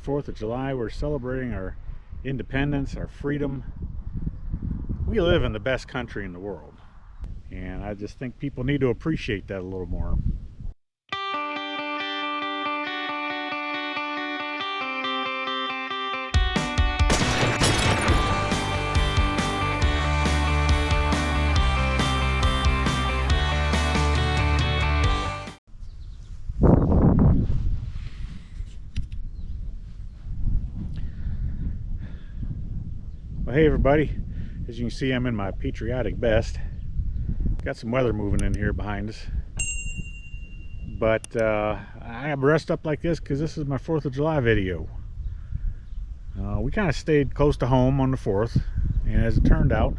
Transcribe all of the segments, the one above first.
4th of July. We're celebrating our independence, our freedom. We live in the best country in the world, and I just think people need to appreciate that a little more. Well, hey everybody, as you can see, I'm in my patriotic best. Got some weather moving in here behind us, but I dressed up like this because this is my 4th of July video. We kind of stayed close to home on the 4th, and as it turned out,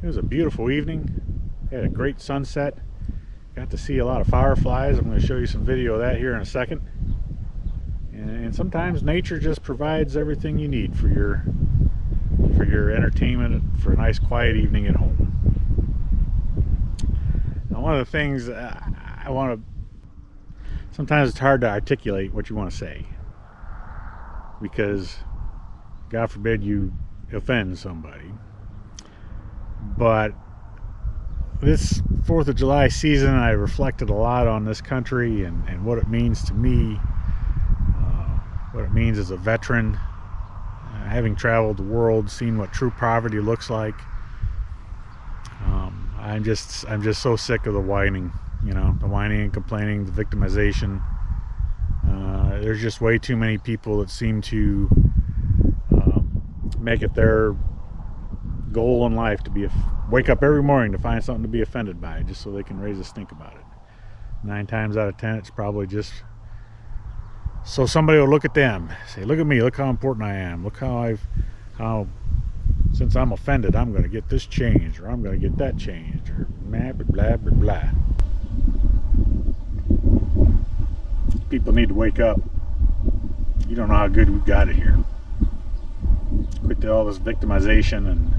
it was a beautiful evening. Had a great sunset. Got to see a lot of fireflies. I'm going to show you some video of that here in a second. And sometimes nature just provides everything you need for your entertainment, for a nice quiet evening at home. Now, one of the things I want to, sometimes it's hard to articulate what you want to say, because God forbid you offend somebody. But this 4th of July season, I reflected a lot on this country and what it means to me, what it means as a veteran. Having traveled the world, seen what true poverty looks like, I'm just so sick of the whining, the whining and complaining, the victimization. There's just way too many people that seem to make it their goal in life to wake up every morning to find something to be offended by, just so they can raise a stink about it. 9 times out of 10, it's probably just so somebody will look at them, say, look at me, look how important I am, look how since I'm offended, I'm going to get this changed, or I'm going to get that changed, or blah, blah, blah, blah, blah. People need to wake up. You don't know how good we've got it here. Quit all this victimization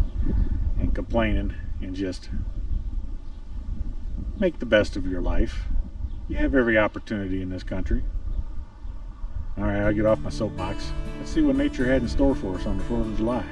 and complaining, and just make the best of your life. You have every opportunity in this country. Alright, I'll get off my soapbox. Let's see what nature had in store for us on the 4th of July.